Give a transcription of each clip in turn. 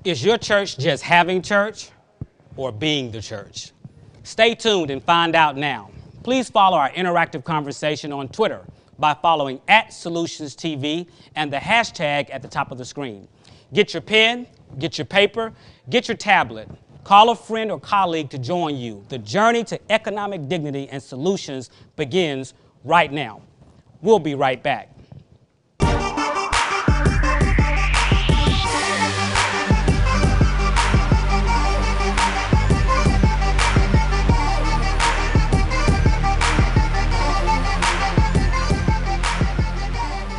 Is your church just having church or being the church? Stay tuned and find out now. Please follow our interactive conversation on Twitter by following @SolutionsTV and the hashtag at the top of the screen. Get your pen, get your paper, get your tablet. Call a friend or colleague to join you. The journey to economic dignity and solutions begins right now. We'll be right back.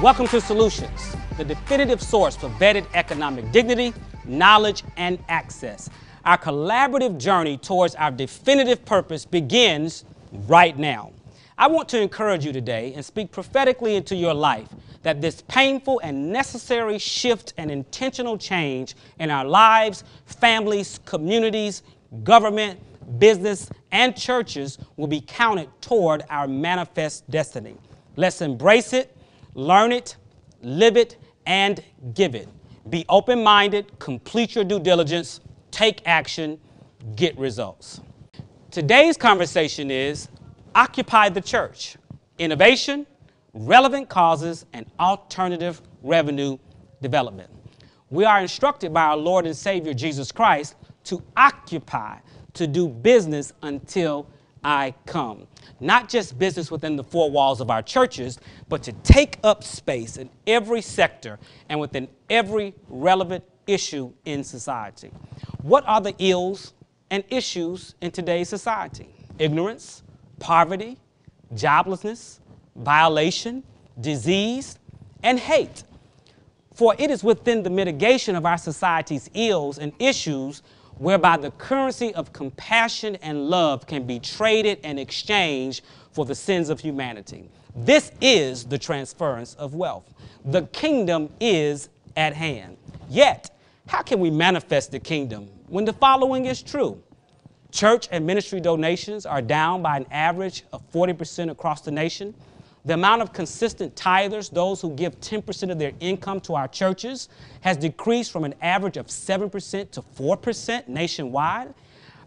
Welcome to Solutions, the definitive source for vetted economic dignity, knowledge, and access. Our collaborative journey towards our definitive purpose begins right now. I want to encourage you today and speak prophetically into your life that this painful and necessary shift and intentional change in our lives, families, communities, government, business, and churches will be counted toward our manifest destiny. Let's embrace it, learn it, live it, and give it. Be open-minded, complete your due diligence, take action, get results. Today's conversation is Occupy the Church, Innovation, Relevant Causes, and Alternative Revenue Development. We are instructed by our Lord and Savior Jesus Christ to occupy, to do business until I come. Not just business within the four walls of our churches, but to take up space in every sector and within every relevant issue in society. What are the ills and issues in today's society? Ignorance, poverty, joblessness, violation, disease, and hate. For it is within the mitigation of our society's ills and issues whereby the currency of compassion and love can be traded and exchanged for the sins of humanity. This is the transference of wealth. The kingdom is at hand. Yet, how can we manifest the kingdom when the following is true? Church and ministry donations are down by an average of 40% across the nation. The amount of consistent tithers, those who give 10% of their income to our churches, has decreased from an average of 7% to 4% nationwide.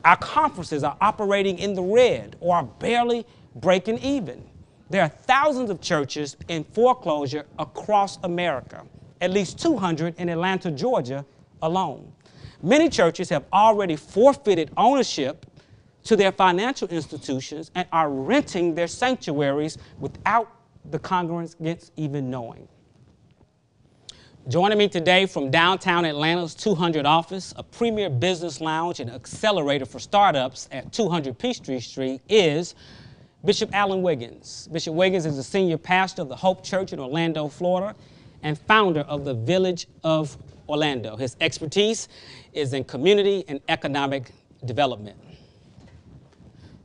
Our conferences are operating in the red or are barely breaking even. There are thousands of churches in foreclosure across America, at least 200 in Atlanta, Georgia alone. Many churches have already forfeited ownership to their financial institutions and are renting their sanctuaries without the congregants even knowing. Joining me today from downtown Atlanta's 200 office, a premier business lounge and accelerator for startups at 200 Peachtree Street, is Bishop Allen Wiggins. Bishop Wiggins is the senior pastor of the Hope Church in Orlando, Florida, and founder of the Village of Orlando. His expertise is in community and economic development.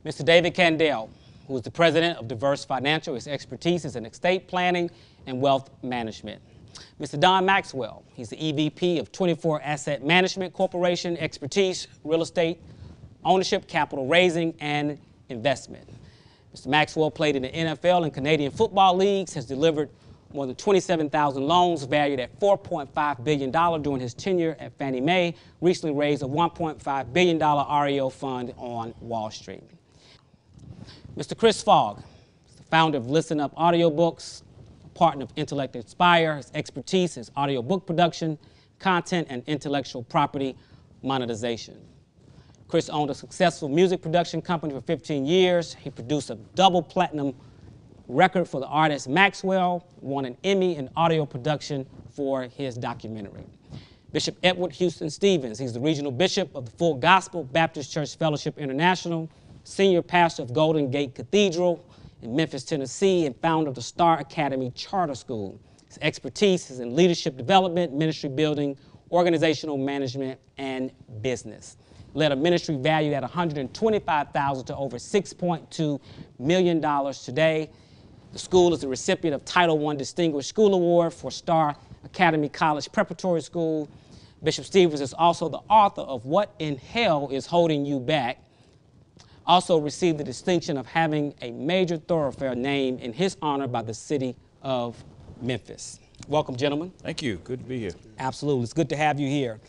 Mr. David Candell, who is the president of Diverse Financial. His expertise is in estate planning and wealth management. Mr. Don Maxwell, he's the EVP of 24 Asset Management Corporation, expertise, real estate, ownership, capital raising, and investment. Mr. Maxwell played in the NFL and Canadian football leagues, has delivered more than 27,000 loans valued at $4.5 billion during his tenure at Fannie Mae, recently raised a $1.5 billion REO fund on Wall Street. Mr. Chris Fogg, the founder of Listen Up Audiobooks, a partner of Intellect Inspire. His expertise is audiobook production, content, and intellectual property monetization. Chris owned a successful music production company for 15 years. He produced a double platinum record for the artist Maxwell, won an Emmy in audio production for his documentary. Bishop Edward Houston Stevens, he's the regional bishop of the Full Gospel Baptist Church Fellowship International, senior pastor of Golden Gate Cathedral in Memphis, Tennessee, and founder of the Star Academy Charter School. His expertise is in leadership development, ministry building, organizational management, and business. Led a ministry valued at $125,000 to over $6.2 million today. The school is the recipient of Title I Distinguished School Award for Star Academy College Preparatory School. Bishop Stevens is also the author of What in Hell is Holding You Back? Also received the distinction of having a major thoroughfare named in his honor by the city of Memphis. Welcome, gentlemen. Thank you. Good to be here. Absolutely. It's good to have you here.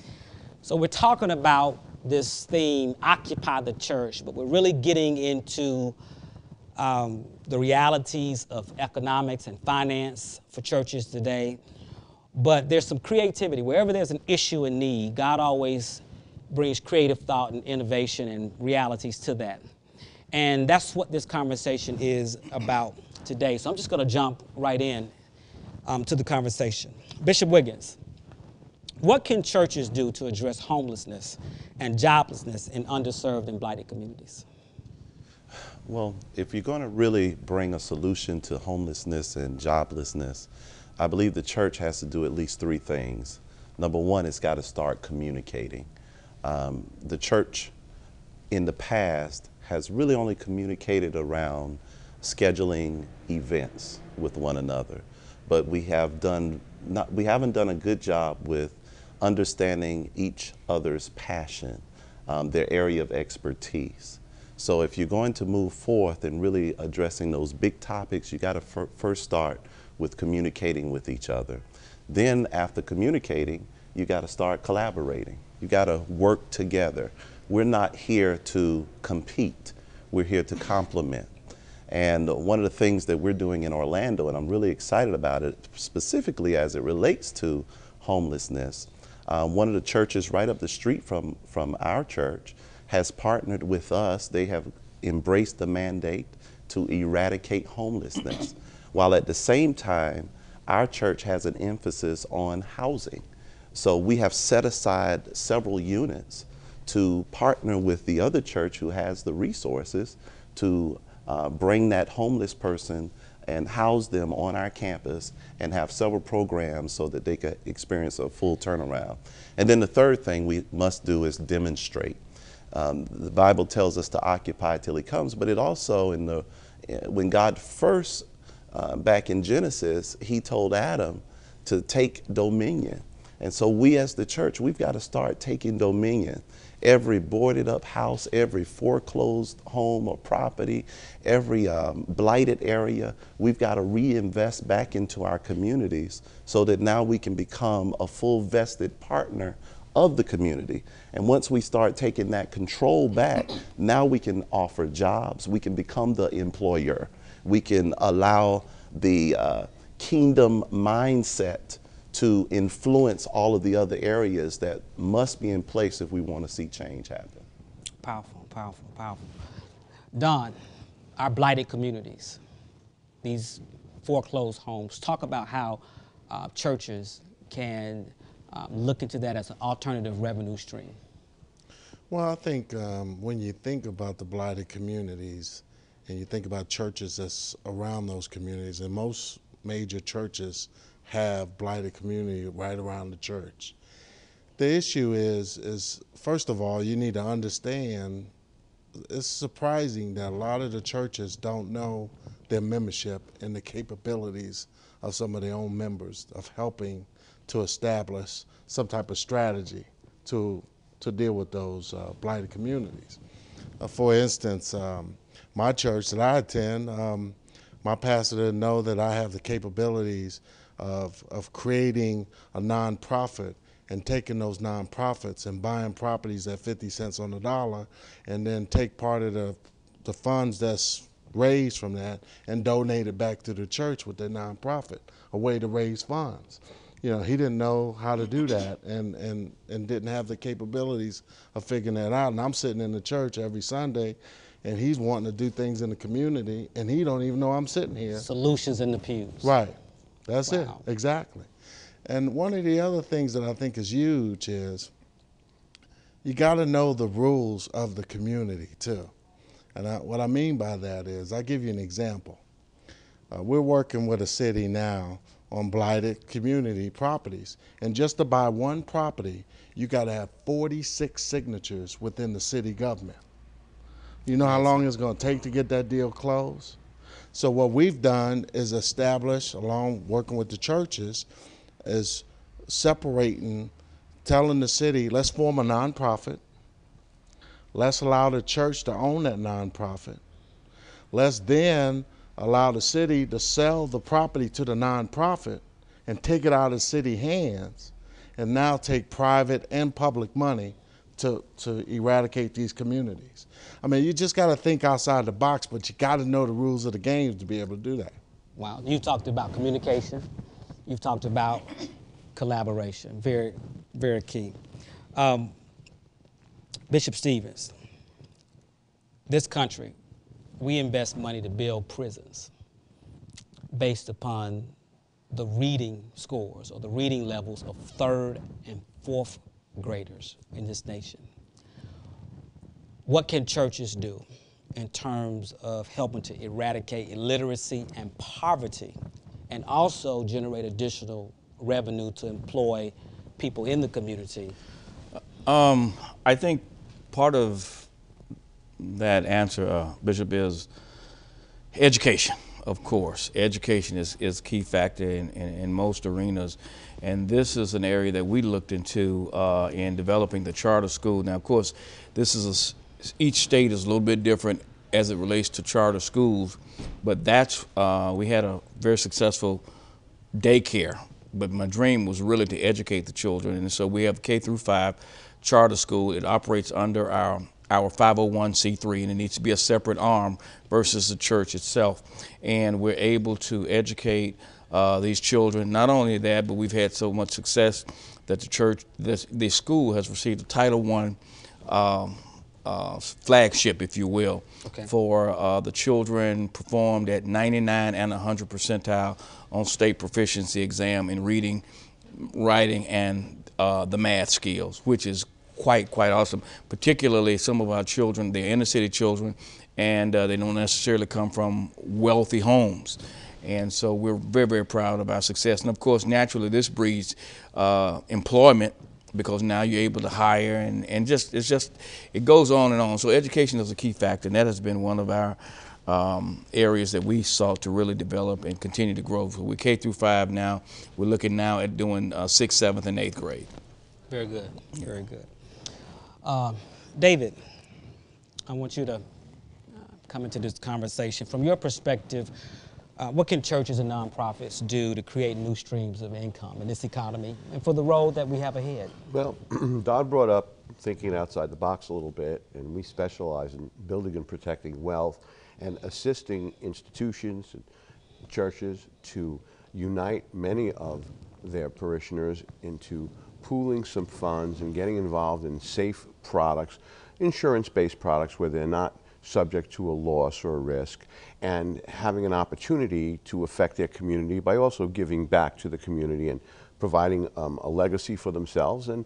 So we're talking about this theme, Occupy the Church, but we're really getting into the realities of economics and finance for churches today. But there's some creativity. Wherever there's an issue and need, God always brings creative thought and innovation and realities to that. And that's what this conversation is about today. So I'm just going to jump right in to the conversation. Bishop Wiggins, what can churches do to address homelessness and joblessness in underserved and blighted communities? Well, if you're going to really bring a solution to homelessness and joblessness, I believe the church has to do at least three things. Number one, it's got to start communicating. The church in the past has really only communicated around scheduling events with one another, but we haven't done a good job with understanding each other's passion, their area of expertise. So if you're going to move forth and really addressing those big topics, you got to first start with communicating with each other. Then after communicating, you got to start collaborating. You got to work together. We're not here to compete. We're here to complement. And one of the things that we're doing in Orlando, and I'm really excited about it, specifically as it relates to homelessness, one of the churches right up the street from our church has partnered with us. They have embraced the mandate to eradicate homelessness, while at the same time, our church has an emphasis on housing. So we have set aside several units to partner with the other church who has the resources to bring that homeless person and house them on our campus and have several programs so that they could experience a full turnaround. And then the third thing we must do is demonstrate. The Bible tells us to occupy till he comes, but it also, when God first, back in Genesis, he told Adam to take dominion. And so we as the church, we've got to start taking dominion. Every boarded up house, every foreclosed home or property, every blighted area, we've got to reinvest back into our communities so that now we can become a full vested partner of the community. And once we start taking that control back, now we can offer jobs, we can become the employer, we can allow the kingdom mindset to influence all of the other areas that must be in place if we want to see change happen. Powerful, powerful, powerful. Don, our blighted communities, these foreclosed homes, talk about how churches can look into that as an alternative revenue stream. Well, I think when you think about the blighted communities and you think about churches that's around those communities, and most major churches have blighted community right around the church. The issue is first of all, you need to understand, it's surprising that a lot of the churches don't know their membership and the capabilities of some of their own members of helping to establish some type of strategy to deal with those blighted communities. For instance, my church that I attend, my pastor didn't know that I have the capabilities of creating a nonprofit and taking those nonprofits and buying properties at 50 cents on the dollar, and then take part of the funds that's raised from that and donate it back to the church with their nonprofit, a way to raise funds. You know, he didn't know how to do that and didn't have the capabilities of figuring that out. And I'm sitting in the church every Sunday, and he's wanting to do things in the community, and he don't even know I'm sitting here. Solutions in the pews. Right. That's Wow. it. Exactly. And one of the other things that I think is huge is you got to know the rules of the community too. And what I mean by that is, I'll give you an example. We're working with a city now on blighted community properties. And just to buy one property, you got to have 46 signatures within the city government. You know how long it's going to take to get that deal closed? So what we've done is establish, along working with the churches, is separating, telling the city, let's form a nonprofit. Let's allow the church to own that nonprofit. Let's then allow the city to sell the property to the nonprofit and take it out of city hands. and now take private and public money to eradicate these communities. I mean, you just got to think outside the box, but you got to know the rules of the game to be able to do that. Wow, you talked about communication. You've talked about collaboration. Very, very key. Bishop Stevens, this country, we invest money to build prisons based upon the reading scores or the reading levels of 3rd and 4th graders in this nation. What can churches do in terms of helping to eradicate illiteracy and poverty, and also generate additional revenue to employ people in the community? I think part of that answer, Bishop, is education. Of course, education is a key factor in most arenas, and this is an area that we looked into in developing the charter school. Now, of course, this is each state is a little bit different as it relates to charter schools, but that's we had a very successful daycare. But my dream was really to educate the children, and so we have K-5 charter school. It operates under our 501c3, and it needs to be a separate arm versus the church itself. And we're able to educate these children. Not only that, but we've had so much success that the church, the school has received a Title I flagship, if you will, for the children performed at 99 and 100 percentile on state proficiency exam in reading, writing, and the math skills, which is quite awesome. Particularly some of our children, they're inner city children, and they don't necessarily come from wealthy homes. And so we're very, very proud of our success. And of course, naturally, this breeds employment, because now you're able to hire, and it goes on and on. So education is a key factor, and that has been one of our areas that we sought to really develop and continue to grow. So we're K-5 now. We're looking now at doing 6th, 7th, and 8th grade. Very good, very good. David, I want you to come into this conversation. From your perspective, what can churches and nonprofits do to create new streams of income in this economy and for the road that we have ahead? Well, Don brought up thinking outside the box a little bit, and we specialize in building and protecting wealth and assisting institutions and churches to unite many of their parishioners into pooling some funds and getting involved in safe products, insurance-based products where they're not subject to a loss or a risk, and having an opportunity to affect their community by also giving back to the community and providing a legacy for themselves, and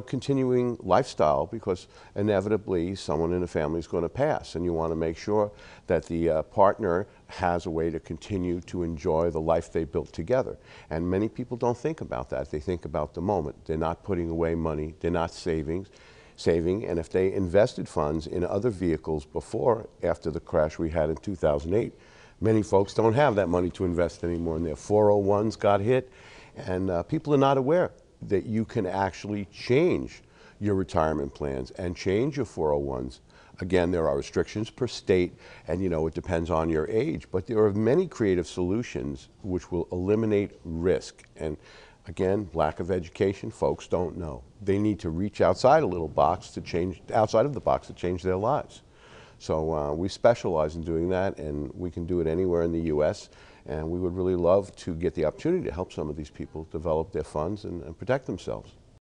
continuing lifestyle, because inevitably someone in a family is going to pass, and you want to make sure that the partner has a way to continue to enjoy the life they built together. And many people don't think about that. They think about the moment. They're not putting away money. They're not saving, and if they invested funds in other vehicles after the crash we had in 2008, many folks don't have that money to invest anymore, and their 401s got hit. And people are not aware that you can actually change your retirement plans and change your 401s. Again, there are restrictions per state, and it depends on your age, but there are many creative solutions which will eliminate risk. And again, lack of education, folks don't know. They need to reach outside a little box to change, outside of the box to change their lives. So we specialize in doing that, and we can do it anywhere in the U.S., and we would really love to get the opportunity to help some of these people develop their funds and protect themselves.